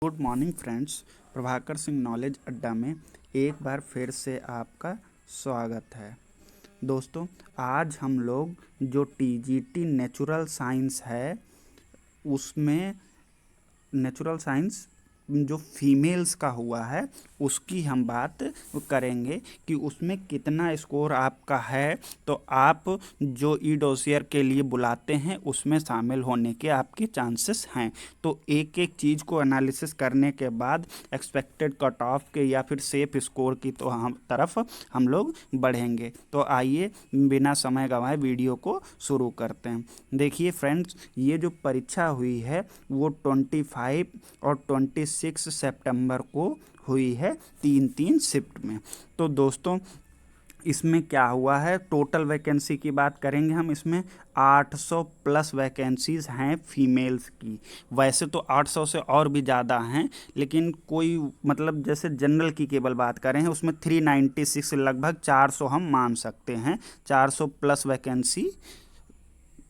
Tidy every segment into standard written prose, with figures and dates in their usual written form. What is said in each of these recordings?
Good morning friends. Prabhakar Singh knowledge अड्डा में एक बार फिर से आपका स्वागत है। दोस्तों, आज हम लोग जो टीजीटी नेचुरल साइंस है उसमें नेचुरल साइंस जो फीमेल्स का हुआ है उसकी हम बात करेंगे कि उसमें कितना स्कोर आपका है, तो आप जो ई डोसियर के लिए बुलाते हैं उसमें शामिल होने के आपके चांसेस हैं। तो एक एक चीज़ को एनालिसिस करने के बाद एक्सपेक्टेड कट ऑफ के या फिर सेफ स्कोर की तो हम तरफ हम लोग बढ़ेंगे। तो आइए बिना समय गंवाए वीडियो को शुरू करते हैं। देखिए फ्रेंड्स, ये जो परीक्षा हुई है वो 25 और 26 सितंबर को हुई है, 3 शिफ्ट में। तो दोस्तों, इसमें क्या हुआ है, टोटल वैकेंसी की बात करेंगे हम। इसमें 800 प्लस वैकेंसीज़ हैं फीमेल्स की। वैसे तो 800 से और भी ज़्यादा हैं, लेकिन कोई मतलब जैसे जनरल की केवल बात करें हैं उसमें 396 लगभग 400 हम मान सकते हैं। 400 प्लस वैकेंसी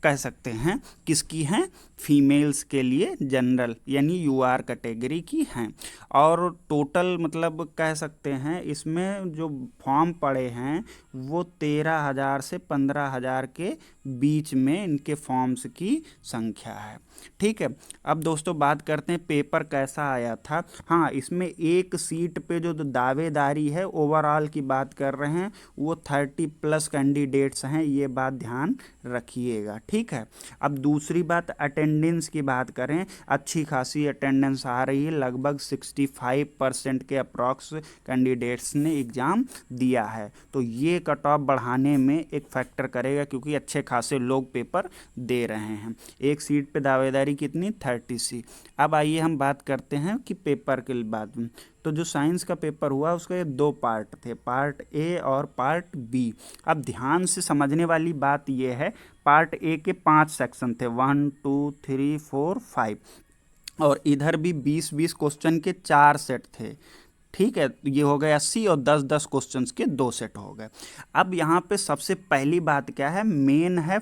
कह सकते हैं किसकी हैं, फीमेल्स के लिए जनरल यानी यूआर कैटेगरी की हैं। और टोटल मतलब कह सकते हैं इसमें जो फॉर्म पड़े हैं वो 13,000 से 15,000 के बीच में इनके फॉर्म्स की संख्या है। ठीक है, अब दोस्तों बात करते हैं पेपर कैसा आया था। हाँ, इसमें एक सीट पे जो दावेदारी है ओवरऑल की बात कर रहे हैं वो 30 प्लस कैंडिडेट्स हैं, ये बात ध्यान रखिएगा। ठीक है, अब दूसरी बात अटेंडेंस की बात करें, अच्छी खासी अटेंडेंस आ रही है, लगभग 65% के अप्रॉक्स कैंडिडेट्स ने एग्ज़ाम दिया है। तो ये कट ऑफ बढ़ाने में एक फैक्टर करेगा क्योंकि अच्छे खासे लोग पेपर दे रहे हैं। एक सीट पे दावेदारी कितनी, 30 सी। अब आइए हम बात करते हैं कि पेपर के बाद में। तो जो साइंस का पेपर हुआ उसके दो पार्ट थे, पार्ट ए और पार्ट बी। अब ध्यान से समझने वाली बात यह है, पार्ट ए के 5 सेक्शन थे, 1 2 3 4 5, और इधर भी 20-20 क्वेश्चन के 4 सेट थे। ठीक है, ये हो गए 80 और 10-10 क्वेश्चंस के 2 सेट हो गए। अब यहाँ पे सबसे पहली बात क्या है, मेन है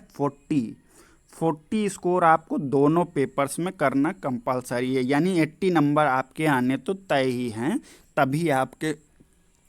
40 स्कोर आपको दोनों पेपर्स में करना कंपलसरी है, यानी 80 नंबर आपके आने तो तय ही हैं, तभी आपके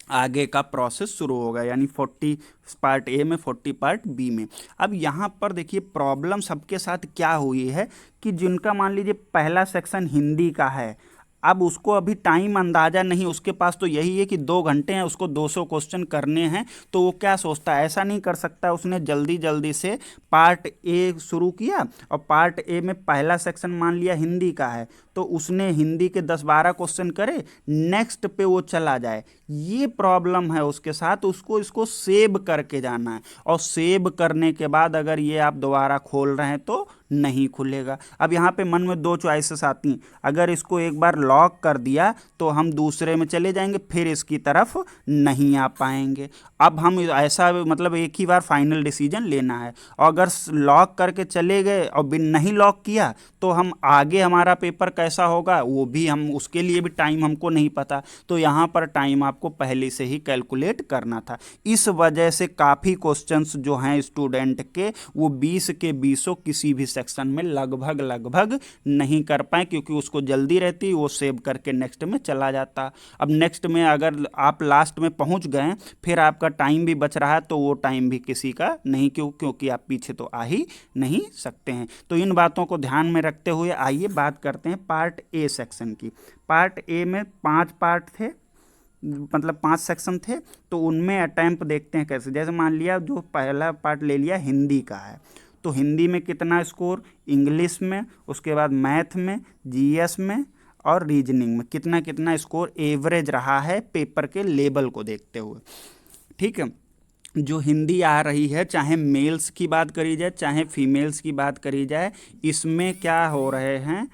आगे का प्रोसेस शुरू होगा, यानी 40 पार्ट ए में, 40 पार्ट बी में। अब यहाँ पर देखिए प्रॉब्लम सबके साथ क्या हुई है कि जिनका मान लीजिए पहला सेक्शन हिंदी का है, अब उसको अभी टाइम अंदाज़ा नहीं, उसके पास तो यही है कि 2 घंटे हैं, उसको 200 क्वेश्चन करने हैं। तो वो क्या सोचता है, ऐसा नहीं कर सकता, उसने जल्दी जल्दी से पार्ट ए शुरू किया और पार्ट ए में पहला सेक्शन मान लिया हिंदी का है तो उसने हिंदी के 10-12 क्वेश्चन करे, नेक्स्ट पे वो चला जाए। ये प्रॉब्लम है उसके साथ, उसको इसको सेव करके जाना है, और सेव करने के बाद अगर ये आप दोबारा खोल रहे हैं तो नहीं खुलेगा। अब यहाँ पे मन में 2 चॉइसेस आती हैं, अगर इसको एक बार लॉक कर दिया तो हम दूसरे में चले जाएंगे, फिर इसकी तरफ नहीं आ पाएंगे। अब हम ऐसा मतलब एक ही बार फाइनल डिसीजन लेना है, और अगर लॉक करके चले गए और बिन नहीं लॉक किया तो हम आगे हमारा पेपर कैसा होगा वो भी हम, उसके लिए भी टाइम हमको नहीं पता। तो यहाँ पर टाइम आपको पहले से ही कैलकुलेट करना था। इस वजह से काफ़ी क्वेश्चंस जो हैं स्टूडेंट के वो 20 के 20 किसी भी सेक्शन में लगभग नहीं कर पाए, क्योंकि उसको जल्दी रहती, वो सेव करके नेक्स्ट में चला जाता। अब नेक्स्ट में अगर आप लास्ट में पहुंच गए फिर आपका टाइम भी बच रहा है तो वो टाइम भी किसी का नहीं, क्योंकि आप पीछे तो आ ही नहीं सकते हैं। तो इन बातों को ध्यान में रखते हुए आइए बात करते हैं पार्ट ए सेक्शन की। पार्ट ए में 5 पार्ट थे, मतलब 5 सेक्शन थे, तो उनमें अटैम्प्ट देखते हैं कैसे। जैसे मान लिया जो पहला पार्ट ले लिया हिंदी का है, तो हिंदी में कितना स्कोर, इंग्लिश में, उसके बाद मैथ में, जीएस में और रीजनिंग में कितना कितना स्कोर एवरेज रहा है पेपर के लेवल को देखते हुए। ठीक है, जो हिंदी आ रही है, चाहे मेल्स की बात करी जाए चाहे फीमेल्स की बात करी जाए, इसमें क्या हो रहे हैं,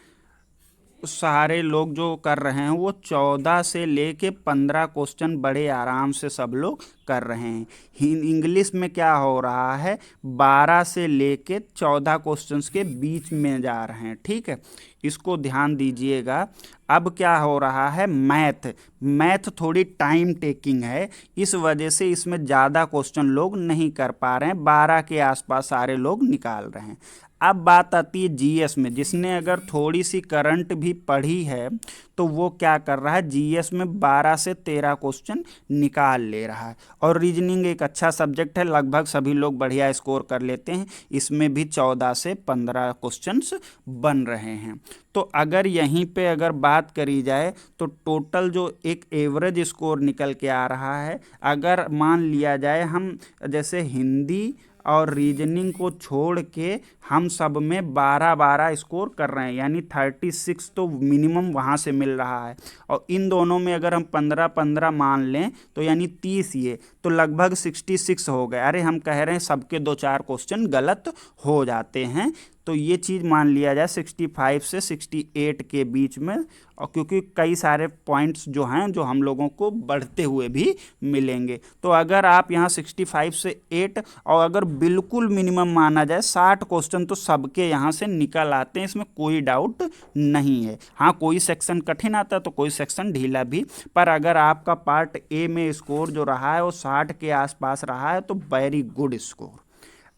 सारे लोग जो कर रहे हैं वो 14 से लेके 15 क्वेश्चन बड़े आराम से सब लोग कर रहे हैं। इंग्लिश में क्या हो रहा है, 12 से लेके 14 क्वेश्चंस के बीच में जा रहे हैं। ठीक है, इसको ध्यान दीजिएगा। अब क्या हो रहा है, मैथ थोड़ी टाइम टेकिंग है, इस वजह से इसमें ज़्यादा क्वेश्चन लोग नहीं कर पा रहे हैं, 12 के आसपास सारे लोग निकाल रहे हैं। अब बात आती है जीएस में, जिसने अगर थोड़ी सी करंट भी पढ़ी है तो वो क्या कर रहा है, जीएस में 12 से 13 क्वेश्चन निकाल ले रहा है। और रीजनिंग एक अच्छा सब्जेक्ट है, लगभग सभी लोग बढ़िया स्कोर कर लेते हैं, इसमें भी 14 से 15 क्वेश्चंस बन रहे हैं। तो अगर यहीं पे अगर बात करी जाए तो टोटल जो एक एवरेज स्कोर निकल के आ रहा है, अगर मान लिया जाए हम जैसे हिंदी और रीजनिंग को छोड़ के हम सब में 12-12 स्कोर कर रहे हैं, यानी 36 तो मिनिमम वहाँ से मिल रहा है। और इन दोनों में अगर हम 15-15 मान लें तो यानी 30, ये तो लगभग 66 हो गए। अरे हम कह रहे हैं सबके 2-4 क्वेश्चन गलत हो जाते हैं, तो ये चीज़ मान लिया जाए 65 से 68 के बीच में। और क्योंकि कई सारे पॉइंट्स जो हैं जो हम लोगों को बढ़ते हुए भी मिलेंगे, तो अगर आप यहाँ 65 से 8 और अगर बिल्कुल मिनिमम माना जाए 60 क्वेश्चन तो सबके यहाँ से निकल आते हैं, इसमें कोई डाउट नहीं है। हाँ, कोई सेक्शन कठिन आता है तो कोई सेक्शन ढीला भी, पर अगर आपका पार्ट ए में स्कोर जो रहा है वो 60 के आसपास रहा है तो वेरी गुड स्कोर।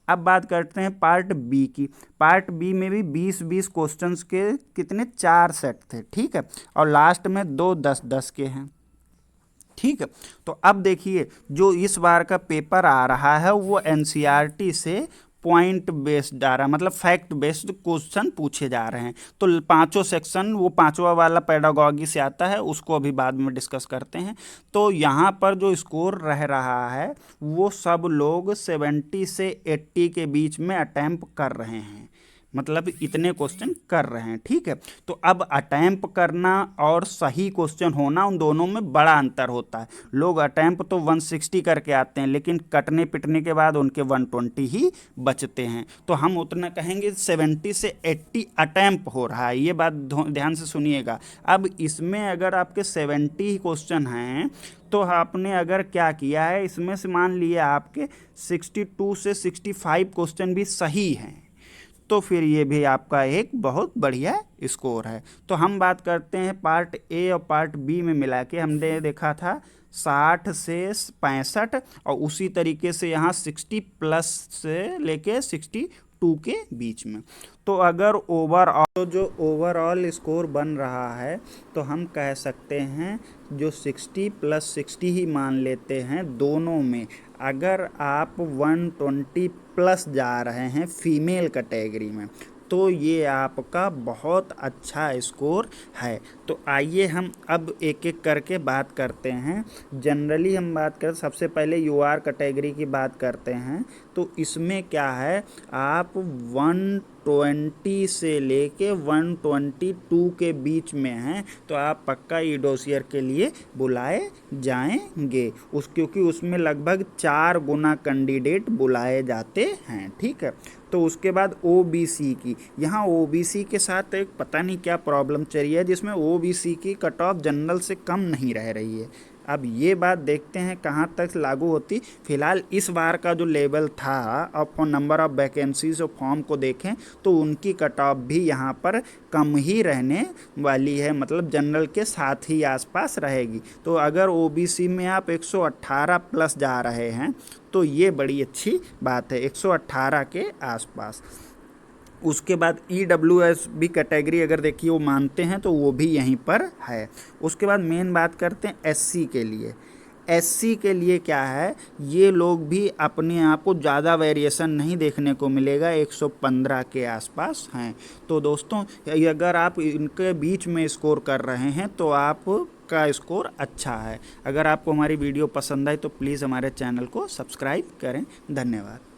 अब बात करते हैं पार्ट बी की। पार्ट बी में भी 20-20 क्वेश्चंस के कितने 4 सेट थे, ठीक है, और लास्ट में 2 10-10 के हैं, ठीक है। तो अब देखिए जो इस बार का पेपर आ रहा है वो एनसीईआरटी से पॉइंट बेस्ड आ रहा है, मतलब फैक्ट बेस्ड क्वेश्चन पूछे जा रहे हैं। तो 5 सेक्शन, वो 5वां वाला पेडागॉजी से आता है, उसको अभी बाद में डिस्कस करते हैं। तो यहाँ पर जो स्कोर रह रहा है वो सब लोग 70 से 80 के बीच में अटैम्प्ट कर रहे हैं, मतलब इतने क्वेश्चन कर रहे हैं, ठीक है। तो अब अटैम्प्ट करना और सही क्वेश्चन होना, उन दोनों में बड़ा अंतर होता है। लोग अटैम्प्ट तो 160 करके आते हैं, लेकिन कटने पिटने के बाद उनके 120 ही बचते हैं। तो हम उतना कहेंगे 70 से 80 अटैम्प्ट हो रहा है, ये बात ध्यान से सुनिएगा। अब इसमें अगर आपके 70 क्वेश्चन हैं तो आपने अगर क्या किया है, इसमें से मान लिए आपके 62 से 65 क्वेश्चन भी सही हैं, तो फिर ये भी आपका एक बहुत बढ़िया स्कोर है। तो हम बात करते हैं पार्ट ए और पार्ट बी में मिला के हमने देखा था 60 से 65, और उसी तरीके से यहाँ 60 प्लस से लेके 62 के बीच में। तो अगर ओवरऑल जो ओवरऑल स्कोर बन रहा है तो हम कह सकते हैं जो 60 प्लस 60 ही मान लेते हैं दोनों में। अगर आप 120 प्लस जा रहे हैं फीमेल कैटेगरी में तो ये आपका बहुत अच्छा स्कोर है। तो आइए हम अब एक एक करके बात करते हैं। जनरली हम बात करें, सबसे पहले यूआर कैटेगरी की बात करते हैं। तो इसमें क्या है, आप 120 से लेके 122 के बीच में हैं तो आप पक्का ई डोसियर के लिए बुलाए जाएंगे, क्योंकि उसमें लगभग 4 गुना कैंडिडेट बुलाए जाते हैं, ठीक है। तो उसके बाद ओबीसी की, यहाँ ओबीसी के साथ एक पता नहीं क्या प्रॉब्लम चल रही है, जिसमें ओबीसी की कट ऑफ जनरल से कम नहीं रह रही है। अब ये बात देखते हैं कहाँ तक लागू होती। फिलहाल इस बार का जो लेवल था, अब नंबर ऑफ वैकेंसीज और फॉर्म को देखें तो उनकी कट ऑफ भी यहाँ पर कम ही रहने वाली है, मतलब जनरल के साथ ही आसपास रहेगी। तो अगर ओबीसी में आप 118 प्लस जा रहे हैं तो ये बड़ी अच्छी बात है, 118 के आसपास। उसके बाद ईडब्ल्यूएस भी कैटेगरी अगर देखिए वो मानते हैं तो वो भी यहीं पर है। उसके बाद मेन बात करते हैं एससी के लिए। एससी के लिए क्या है, ये लोग भी अपने आप को ज़्यादा वेरिएशन नहीं देखने को मिलेगा, 115 के आसपास हैं। तो दोस्तों अगर आप इनके बीच में स्कोर कर रहे हैं तो आप का स्कोर अच्छा है। अगर आपको हमारी वीडियो पसंद आए तो प्लीज़ हमारे चैनल को सब्सक्राइब करें। धन्यवाद।